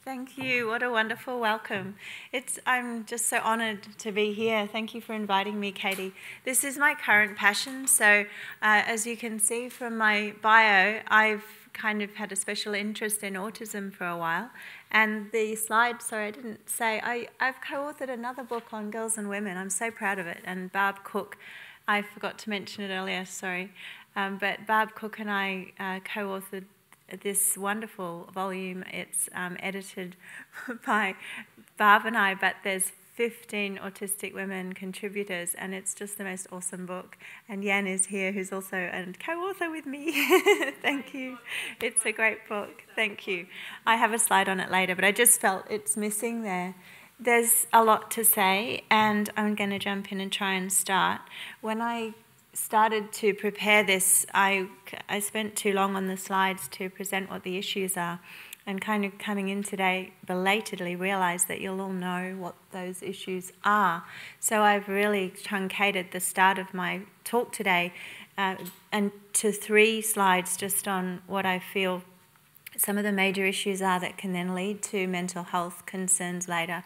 Thank you. What a wonderful welcome. I'm just so honoured to be here. Thank you for inviting me, Katie. This is my current passion. So as you can see from my bio, I've kind of had a special interest in autism for a while. And the slide, sorry, I didn't say, I've co-authored another book on girls and women. I'm so proud of it. And Barb Cook, I forgot to mention it earlier, sorry. But Barb Cook and I co-authored this wonderful volume. It's edited by Barb and I, but there's 15 autistic women contributors, and it's just the most awesome book. And Yan is here, who's also a co-author with me. Thank you. It's a great book. Thank you. I have a slide on it later, but I just felt it's missing there. There's a lot to say, and I'm going to jump in and try and start. When I started to prepare this, I spent too long on the slides to present what the issues are, and kind of coming in today belatedly realised that you'll all know what those issues are. So I've really truncated the start of my talk today and to 3 slides just on what I feel some of the major issues are that can then lead to mental health concerns later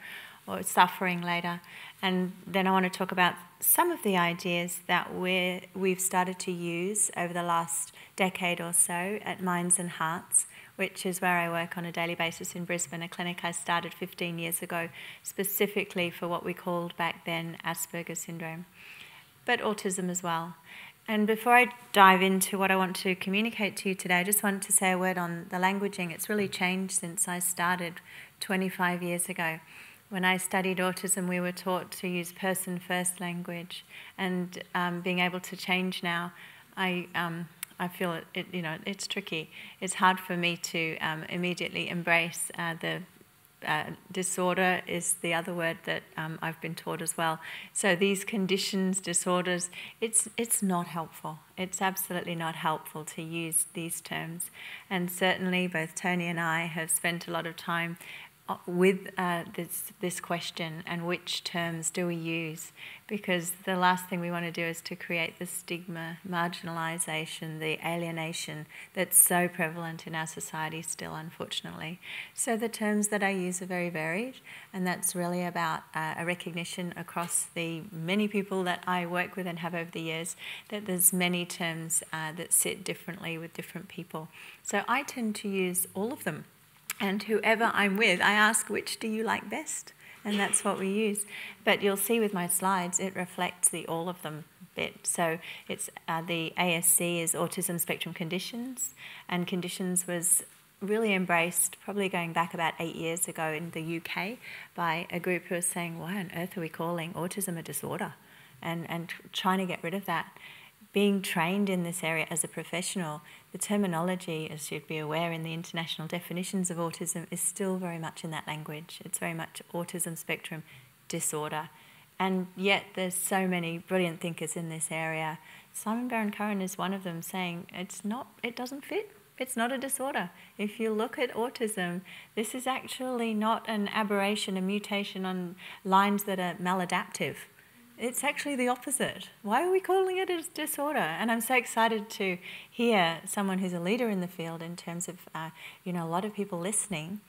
or suffering later. And then I want to talk about some of the ideas that we've started to use over the last decade or so at Minds and Hearts, which is where I work on a daily basis in Brisbane, a clinic I started 15 years ago, specifically for what we called back then Asperger syndrome, but autism as well. And before I dive into what I want to communicate to you today, I just want to say a word on the languaging. It's really changed since I started 25 years ago. When I studied autism, we were taught to use person-first language, and being able to change now, I feel it's tricky. It's hard for me to immediately embrace the disorder is the other word that I've been taught as well. So these conditions, disorders, it's not helpful. It's absolutely not helpful to use these terms. And certainly both Tony and I have spent a lot of time with this question, and which terms do we use, because the last thing we want to do is to create the stigma, marginalisation, the alienation that's so prevalent in our society still, unfortunately. So the terms that I use are very varied, and that's really about a recognition across the many people that I work with and have over the years that there's many terms that sit differently with different people. So I tend to use all of them. And whoever I'm with, I ask, which do you like best? And that's what we use. But you'll see with my slides, it reflects the all of them bit. So it's the ASC is Autism Spectrum Conditions, and conditions was really embraced probably going back about 8 years ago in the UK by a group who was saying, why on earth are we calling autism a disorder? And trying to get rid of that. Being trained in this area as a professional, the terminology, as you'd be aware in the international definitions of autism, is still very much in that language. It's very much autism spectrum disorder. And yet there's so many brilliant thinkers in this area. Simon Baron-Cohen is one of them, saying it doesn't fit. It's not a disorder. If you look at autism, this is actually not an aberration, a mutation on lines that are maladaptive. It's actually the opposite. Why are we calling it a disorder? And I'm so excited to hear someone who's a leader in the field in terms of, a lot of people listening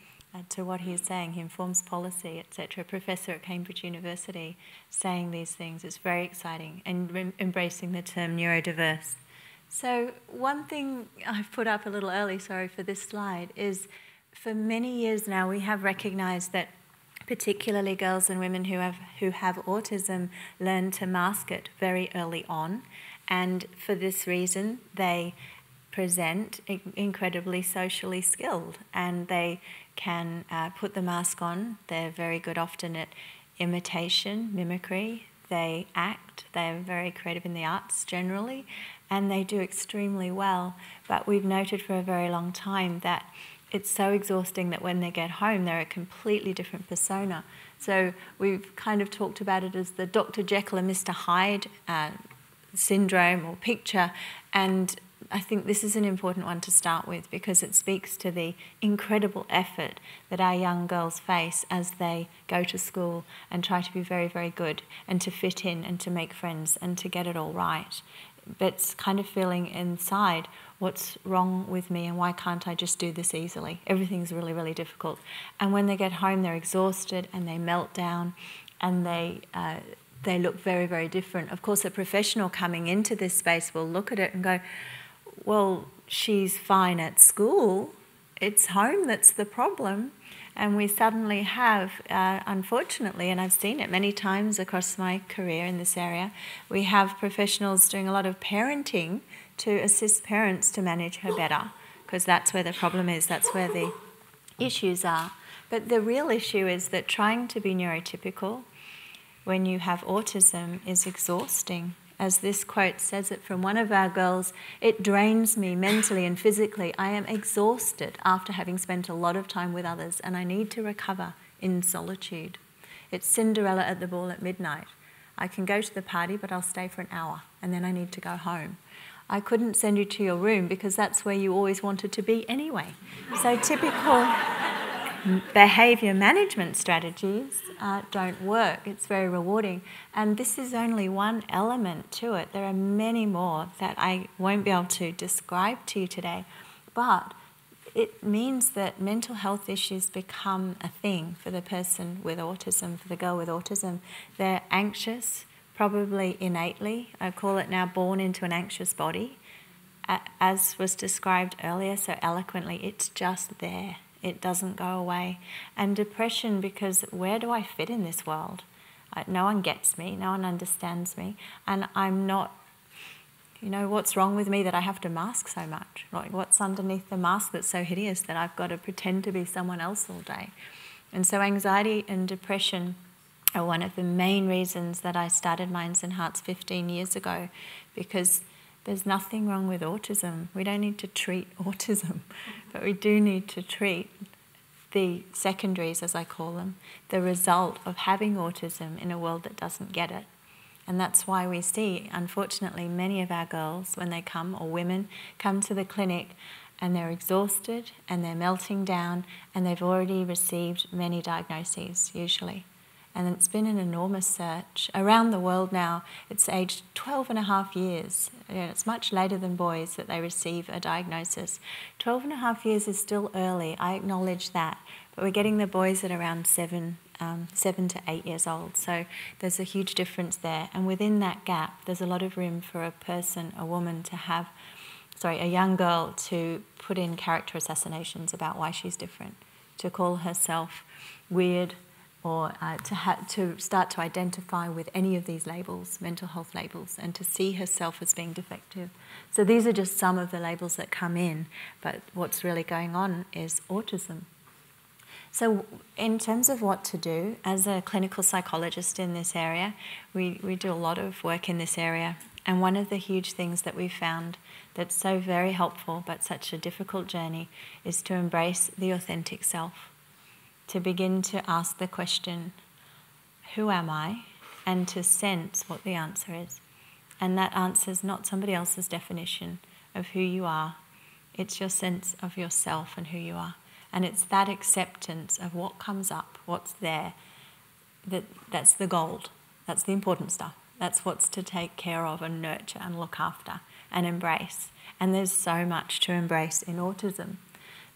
to what he's saying. He informs policy, etc. A professor at Cambridge University saying these things is very exciting, and embracing the term neurodiverse. So one thing I've put up a little early, sorry for this slide, is for many years now we have recognised that particularly girls and women who have autism learn to mask it very early on, and for this reason they present incredibly socially skilled, and they can put the mask on. They're very good often at imitation, mimicry. They act. They're very creative in the arts generally, and they do extremely well. But we've noted for a very long time that it's so exhausting that when they get home, they're a completely different persona. So we've kind of talked about it as the Dr. Jekyll and Mr. Hyde syndrome or picture, and I think this is an important one to start with, because it speaks to the incredible effort that our young girls face as they go to school and try to be very, very good and to fit in and to make friends and to get it all right. but's kind of feeling inside, what's wrong with me and why can't I just do this easily? Everything's really, really difficult. And when they get home, they're exhausted and they melt down and they look very, very different. Of course, a professional coming into this space will look at it and go, well, she's fine at school. It's home that's the problem. And we suddenly have, unfortunately, and I've seen it many times across my career in this area, we have professionals doing a lot of parenting to assist parents to manage her better, because that's where the problem is, that's where the issues are. But the real issue is that trying to be neurotypical when you have autism is exhausting. As this quote says it from one of our girls, it drains me mentally and physically. I am exhausted after having spent a lot of time with others and I need to recover in solitude. It's Cinderella at the ball at midnight. I can go to the party, but I'll stay for an hour and then I need to go home. I couldn't send you to your room because that's where you always wanted to be anyway. So typical behaviour management strategies don't work. It's very rewarding. And this is only one element to it. There are many more that I won't be able to describe to you today. But it means that mental health issues become a thing for the person with autism, for the girl with autism. They're anxious, probably innately. I call it now born into an anxious body. As was described earlier so eloquently, it's just there. It doesn't go away. And depression, because where do I fit in this world? No one gets me, no one understands me, and I'm not, what's wrong with me that I have to mask so much? Like, what's underneath the mask that's so hideous that I've got to pretend to be someone else all day? And so anxiety and depression are one of the main reasons that I started Minds and Hearts 15 years ago, because there's nothing wrong with autism. We don't need to treat autism, but we do need to treat the secondaries, as I call them, the result of having autism in a world that doesn't get it. And that's why we see, unfortunately, many of our girls, when they come, or women, come to the clinic and they're exhausted and they're melting down and they've already received many diagnoses, usually. And it's been an enormous search. Around the world now, it's aged 12 and a half years. It's much later than boys that they receive a diagnosis. 12 and a half years is still early, I acknowledge that. But we're getting the boys at around 7 to 8 years old. So there's a huge difference there. And within that gap, there's a lot of room for a person, a woman, a young girl to put in character assassinations about why she's different, to call herself weird, or to start to identify with any of these labels, mental health labels, and to see herself as being defective. So these are just some of the labels that come in, but what's really going on is autism. So in terms of what to do, as a clinical psychologist in this area, we do a lot of work in this area. And one of the huge things that we've found that's so very helpful but such a difficult journey is to embrace the authentic self. To begin to ask the question, who am I? And to sense what the answer is. And that answer is not somebody else's definition of who you are. It's your sense of yourself and who you are. And it's that acceptance of what comes up, what's there, that's the gold. That's the important stuff. That's what's to take care of and nurture and look after and embrace. And there's so much to embrace in autism.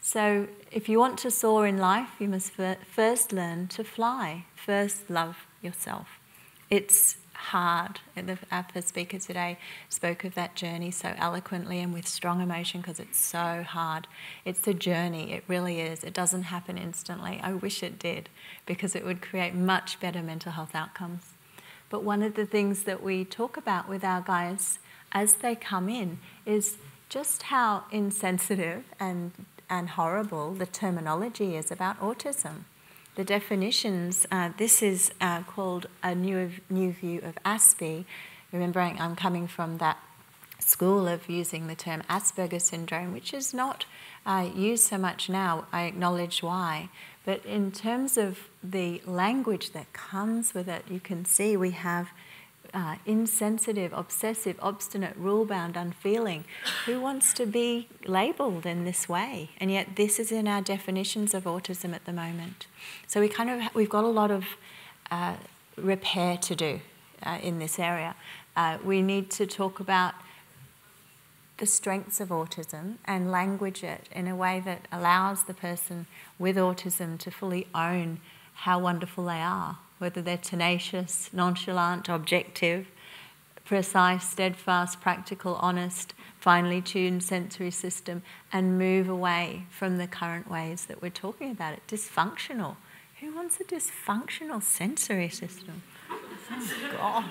So if you want to soar in life, you must first learn to fly. First love yourself. It's hard. Our first speaker today spoke of that journey so eloquently and with strong emotion because it's so hard. It's a journey, it really is. It doesn't happen instantly. I wish it did, because it would create much better mental health outcomes. But one of the things that we talk about with our guys as they come in is just how insensitive and horrible the terminology is about autism. The definitions, this is called a new view of Asperger. Remembering I'm coming from that school of using the term Asperger syndrome, which is not used so much now. I acknowledge why. But in terms of the language that comes with it, you can see we have insensitive, obsessive, obstinate, rule-bound, unfeeling. Who wants to be labelled in this way? And yet this is in our definitions of autism at the moment. So we've got a lot of repair to do in this area. We need to talk about the strengths of autism and language it in a way that allows the person with autism to fully own how wonderful they are, whether they're tenacious, nonchalant, objective, precise, steadfast, practical, honest, finely tuned sensory system, and move away from the current ways that we're talking about it. Dysfunctional. Who wants a dysfunctional sensory system? Oh, God.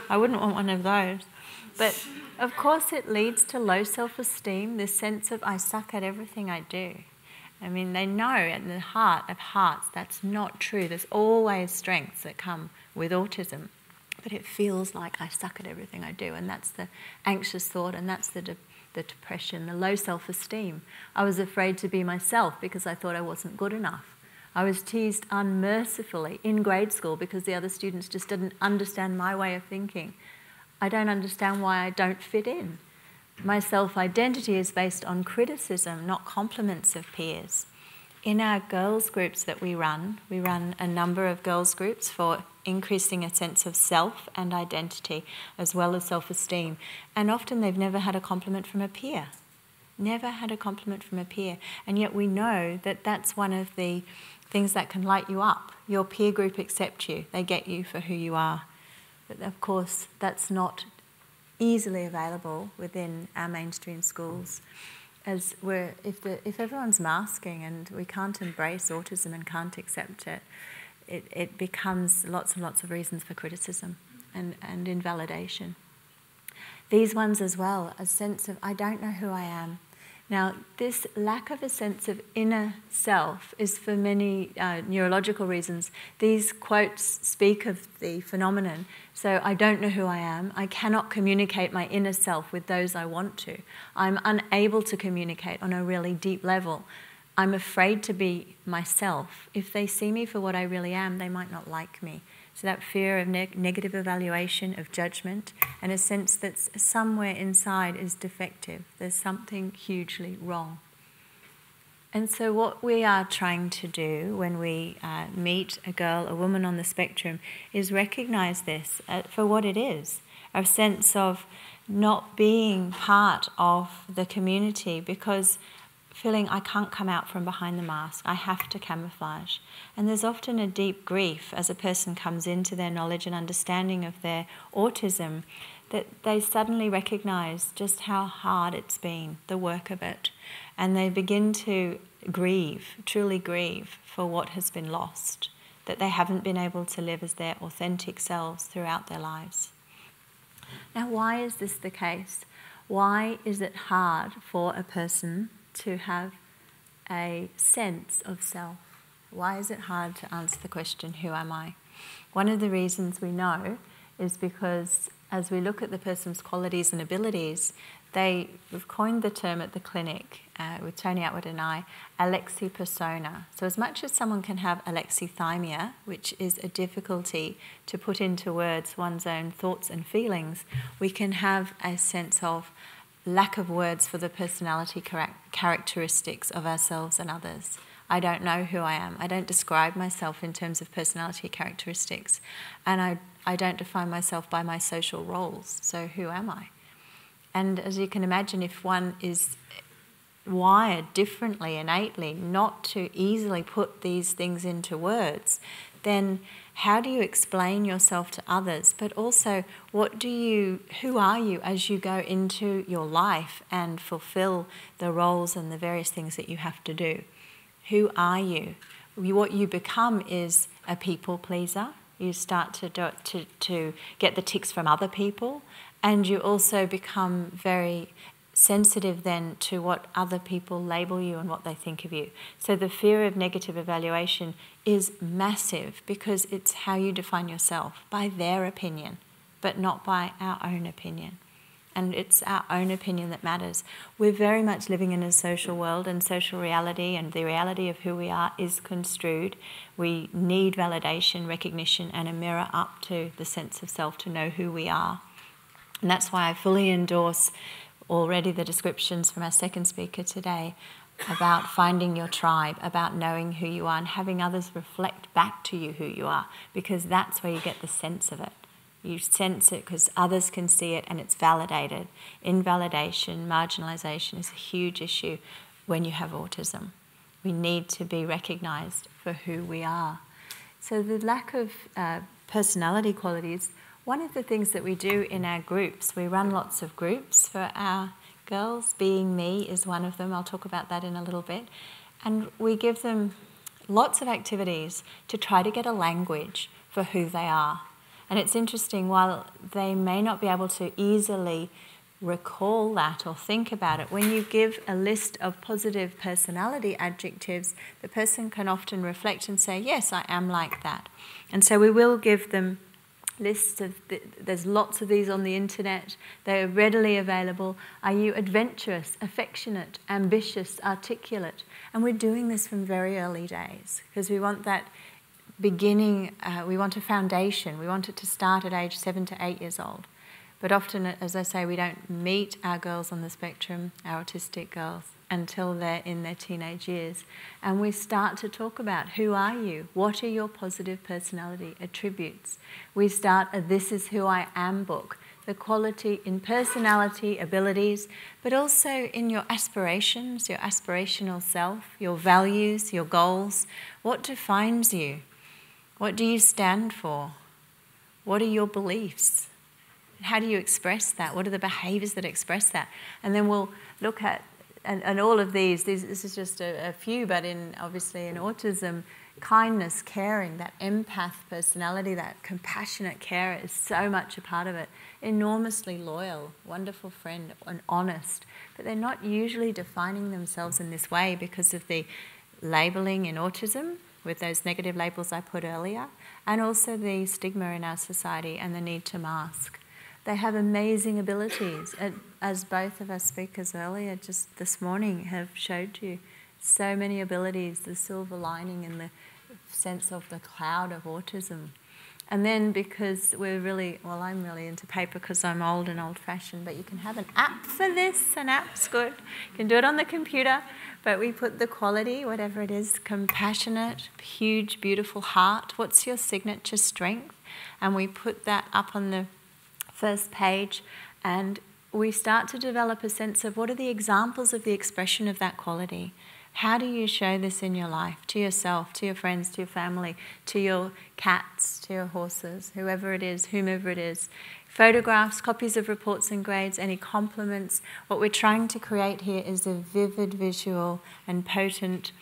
I wouldn't want one of those. But of course it leads to low self-esteem, this sense of I suck at everything I do. I mean, they know in the heart of hearts that's not true. There's always strengths that come with autism. But it feels like I suck at everything I do, and that's the anxious thought, and that's the depression, the low self-esteem. I was afraid to be myself because I thought I wasn't good enough. I was teased unmercifully in grade school because the other students just didn't understand my way of thinking. I don't understand why I don't fit in. My self-identity is based on criticism, not compliments of peers. In our girls' groups that we run a number of girls' groups for increasing a sense of self and identity as well as self-esteem. And often they've never had a compliment from a peer. Never had a compliment from a peer. And yet we know that that's one of the things that can light you up. Your peer group accept you. They get you for who you are. But of course, that's not easily available within our mainstream schools. As if everyone's masking and we can't embrace autism and can't accept it, it becomes lots and lots of reasons for criticism and invalidation. These ones as well, a sense of I don't know who I am. Now, this lack of a sense of inner self is for many neurological reasons. These quotes speak of the phenomenon. So I don't know who I am. I cannot communicate my inner self with those I want to. I'm unable to communicate on a really deep level. I'm afraid to be myself. If they see me for what I really am, they might not like me. So that fear of negative evaluation, of judgment, and a sense that somewhere inside is defective. There's something hugely wrong. And so what we are trying to do when we meet a girl, a woman on the spectrum, is recognise this for what it is, a sense of not being part of the community because feeling I can't come out from behind the mask, I have to camouflage. And there's often a deep grief as a person comes into their knowledge and understanding of their autism, that they suddenly recognise just how hard it's been, the work of it. And they begin to grieve, truly grieve for what has been lost, that they haven't been able to live as their authentic selves throughout their lives. Now, why is this the case? Why is it hard for a person to have a sense of self? Why is it hard to answer the question, who am I? One of the reasons we know is because as we look at the person's qualities and abilities, we've coined the term at the clinic with Tony Attwood and I, Alexipersona. So as much as someone can have alexithymia, which is a difficulty to put into words one's own thoughts and feelings, we can have a sense of lack of words for the personality characteristics of ourselves and others. I don't know who I am. I don't describe myself in terms of personality characteristics. And I don't define myself by my social roles. So who am I? And as you can imagine, if one is wired differently, innately, not to easily put these things into words, then how do you explain yourself to others? But also, who are you as you go into your life and fulfill the roles and the various things that you have to do? Who are you? What you become is a people pleaser. You start to get the tics from other people, and you also become very sensitive then to what other people label you and what they think of you. So the fear of negative evaluation is massive because it's how you define yourself, by their opinion, but not by our own opinion. And it's our own opinion that matters. We're very much living in a social world, and social reality and the reality of who we are is construed. We need validation, recognition, and a mirror up to the sense of self to know who we are. And that's why I fully endorse already the descriptions from our second speaker today about finding your tribe, about knowing who you are and having others reflect back to you who you are, because that's where you get the sense of it. You sense it because others can see it and it's validated. Invalidation, marginalisation is a huge issue when you have autism. We need to be recognised for who we are. So the lack of personality qualities, one of the things that we do in our groups, we run lots of groups for our girls. Being Me is one of them. I'll talk about that in a little bit. And we give them lots of activities to try to get a language for who they are. And it's interesting, while they may not be able to easily recall that or think about it, when you give a list of positive personality adjectives, the person can often reflect and say, yes, I am like that. And so we will give them lists of, there's lots of these on the internet, they're readily available. Are you adventurous, affectionate, ambitious, articulate? And we're doing this from very early days because we want that beginning, we want a foundation, we want it to start at age 7 to 8 years old. But often, as I say, we don't meet our girls on the spectrum, our autistic girls, until they're in their teenage years. And we start to talk about, who are you? What are your positive personality attributes? We start a This Is Who I Am book, the quality in personality, abilities, but also in your aspirations, your aspirational self, your values, your goals. What defines you? What do you stand for? What are your beliefs? How do you express that? What are the behaviours that express that? And then we'll look at, and all of these, this is just a few, but obviously in autism, kindness, caring, that empath personality, that compassionate carer is so much a part of it. Enormously loyal, wonderful friend, and honest. But they're not usually defining themselves in this way because of the labelling in autism, with those negative labels I put earlier, and also the stigma in our society and the need to mask. They have amazing abilities, as both of our speakers earlier just this morning have showed you. So many abilities, the silver lining in the sense of the cloud of autism. And then because we're really, well, I'm really into paper because I'm old and old-fashioned, but you can have an app for this. An app's good. You can do it on the computer, but we put the quality, whatever it is, compassionate, huge, beautiful heart. What's your signature strength? And we put that up on the first page, and we start to develop a sense of what are the examples of the expression of that quality. How do you show this in your life, to yourself, to your friends, to your family, to your cats, to your horses, whoever it is, whomever it is. Photographs, copies of reports and grades, any compliments. What we're trying to create here is a vivid visual and potent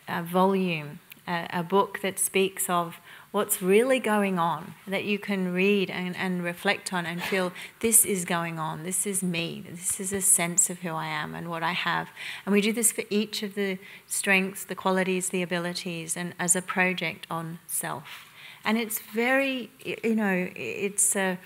volume, a book that speaks of what's really going on, that you can read and reflect on and feel, this is going on, this is me, this is a sense of who I am and what I have. And we do this for each of the strengths, the qualities, the abilities, and as a project on self. And it's very, it's a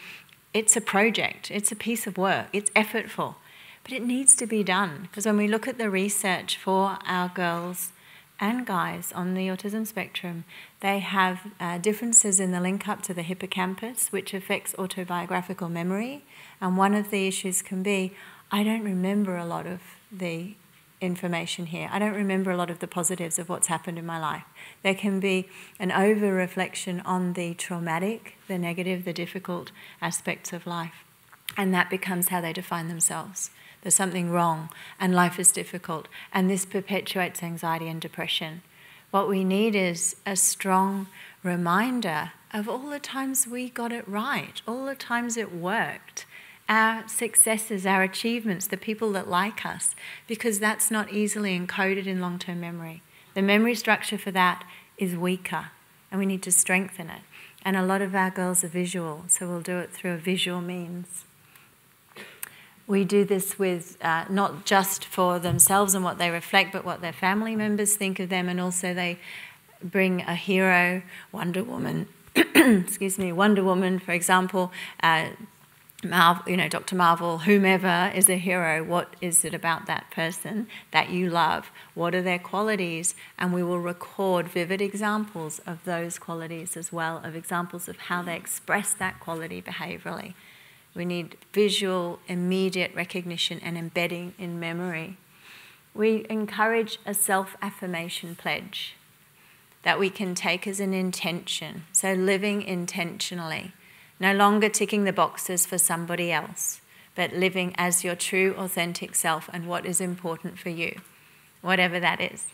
project, it's a piece of work, it's effortful, but it needs to be done. Because when we look at the research for our girls and guys on the autism spectrum, they have differences in the link up to the hippocampus, which affects autobiographical memory. And one of the issues can be, I don't remember a lot of the information here. I don't remember a lot of the positives of what's happened in my life. There can be an over-reflection on the traumatic, the negative, the difficult aspects of life. And that becomes how they define themselves. There's something wrong, and life is difficult, and this perpetuates anxiety and depression. What we need is a strong reminder of all the times we got it right, all the times it worked, our successes, our achievements, the people that like us, because that's not easily encoded in long-term memory. The memory structure for that is weaker, and we need to strengthen it. And a lot of our girls are visual, so we'll do it through a visual means. We do this with not just for themselves and what they reflect, but what their family members think of them, and also they bring a hero, Wonder Woman, excuse me, Wonder Woman, for example, Dr. Marvel, whomever is a hero. What is it about that person that you love? What are their qualities? And we will record vivid examples of those qualities as well, of examples of how they express that quality behaviourally. We need visual, immediate recognition and embedding in memory. We encourage a self-affirmation pledge that we can take as an intention, so living intentionally. No longer ticking the boxes for somebody else, but living as your true, authentic self and what is important for you, whatever that is.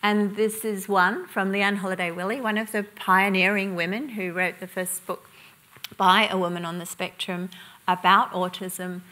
And this is one from Leanne Holiday Willie, one of the pioneering women who wrote the first book by a woman on the spectrum about autism,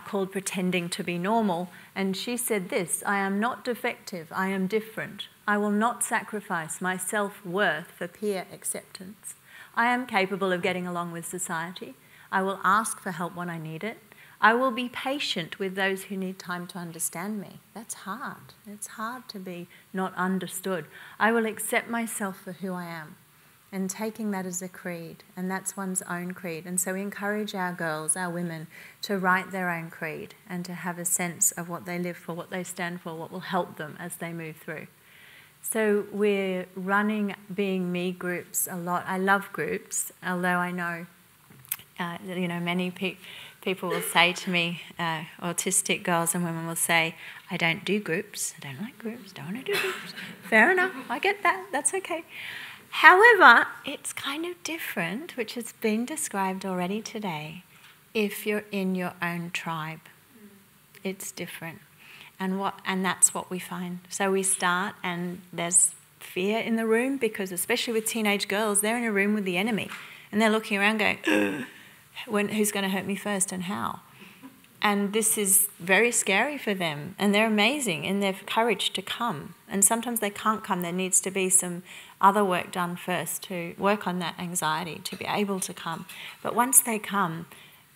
called Pretending to be Normal. And she said this: I am not defective, I am different. I will not sacrifice my self-worth for peer acceptance. I am capable of getting along with society. I will ask for help when I need it. I will be patient with those who need time to understand me. That's hard. It's hard to be not understood. I will accept myself for who I am. And taking that as a creed, and that's one's own creed. And so we encourage our girls, our women, to write their own creed and to have a sense of what they live for, what they stand for, what will help them as they move through. So we're running Being Me groups a lot. I love groups, although I know, many people will say to me, autistic girls and women will say, I don't do groups, I don't like groups, don't want to do groups. Fair enough, I get that, that's okay. However, it's kind of different, which has been described already today, if you're in your own tribe. It's different. And that's what we find. So we start, and there's fear in the room, because especially with teenage girls, they're in a room with the enemy. And they're looking around going, who's going to hurt me first and how? And this is very scary for them. And they're amazing in their courage to come. And sometimes they can't come. There needs to be some other work done first to work on that anxiety, to be able to come. But once they come,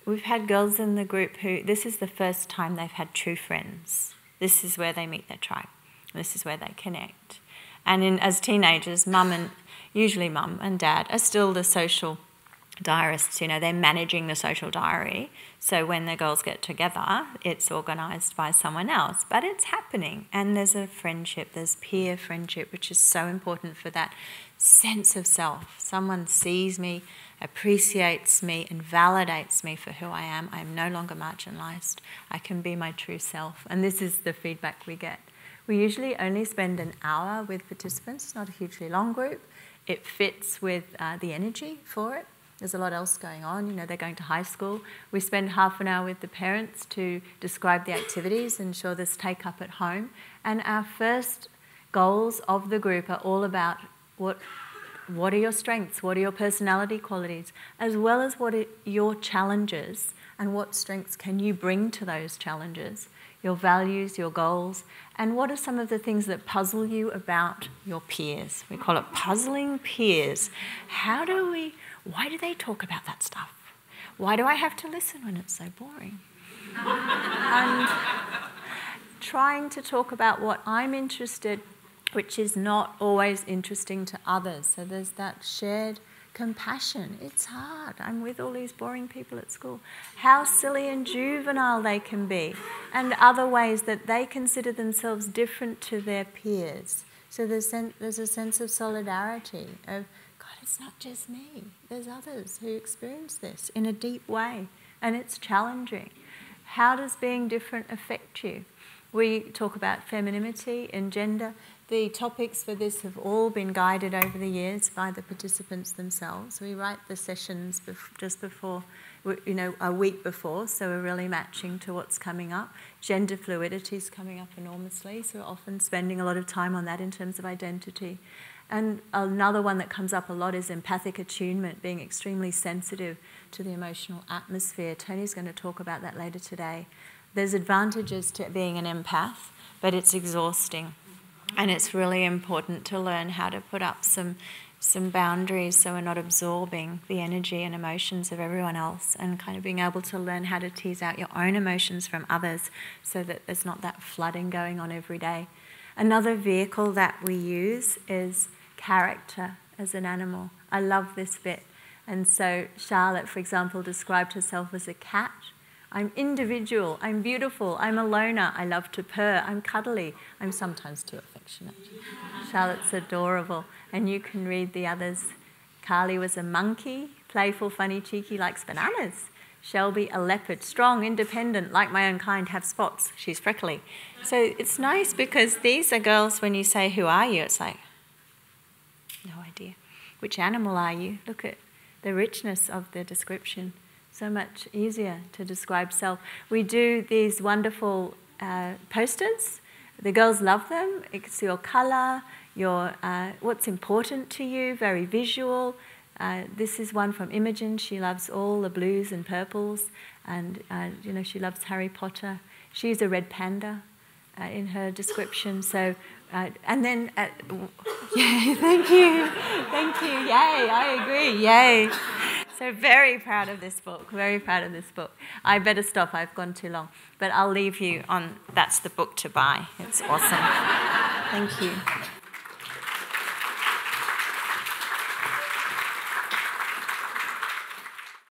we've had girls in the group who, this is the first time they've had true friends. This is where they meet their tribe. This is where they connect. And as teenagers, usually mum and dad are still the social diarists. They're managing the social diary. So when the girls get together, it's organised by someone else. But it's happening. And there's a friendship, there's peer friendship, which is so important for that sense of self. Someone sees me, appreciates me, and validates me for who I am. I am no longer marginalised. I can be my true self. And this is the feedback we get. We usually only spend an hour with participants. It's not a hugely long group. It fits with the energy for it. There's a lot else going on. They're going to high school. We spend half an hour with the parents to describe the activities, ensure there's take up at home. And our first goals of the group are all about what are your strengths, what are your personality qualities, as well as what are your challenges and what strengths can you bring to those challenges, your values, your goals, and what are some of the things that puzzle you about your peers. We call it puzzling peers. Why do they talk about that stuff? Why do I have to listen when it's so boring? And trying to talk about what I'm interested, which is not always interesting to others. So there's that shared compassion. It's hard. I'm with all these boring people at school. How silly and juvenile they can be. And other ways that they consider themselves different to their peers. So there's a sense of solidarity, of it's not just me. There's others who experience this in a deep way, and it's challenging. How does being different affect you? We talk about femininity and gender. The topics for this have all been guided over the years by the participants themselves. We write the sessions just before, a week before, so we're really matching to what's coming up. Gender fluidity is coming up enormously, so we're often spending a lot of time on that in terms of identity. And another one that comes up a lot is empathic attunement, being extremely sensitive to the emotional atmosphere. Tony's going to talk about that later today. There's advantages to being an empath, but it's exhausting. And it's really important to learn how to put up some boundaries so we're not absorbing the energy and emotions of everyone else, and kind of being able to learn how to tease out your own emotions from others so that there's not that flooding going on every day. Another vehicle that we use is character as an animal. I love this bit. And so Charlotte, for example, described herself as a cat. I'm individual, I'm beautiful, I'm a loner, I love to purr, I'm cuddly, I'm sometimes too affectionate. Charlotte's adorable. And you can read the others. Carly was a monkey, playful, funny, cheeky, likes bananas. Shelby, a leopard, strong, independent, like my own kind, have spots. She's freckly. So it's nice because these are girls, when you say, who are you? It's like, no idea. Which animal are you? Look at, the richness of the description. So much easier to describe self. We do these wonderful posters. The girls love them. It's your colour, your what's important to you, very visual. This is one from Imogen. She loves all the blues and purples, and you know, she loves Harry Potter. She's a red panda in her description. So, and then, yay, thank you, yay, I agree, yay. So very proud of this book, very proud of this book. I better stop, I've gone too long. But I'll leave you on, that's the book to buy. It's awesome. Thank you.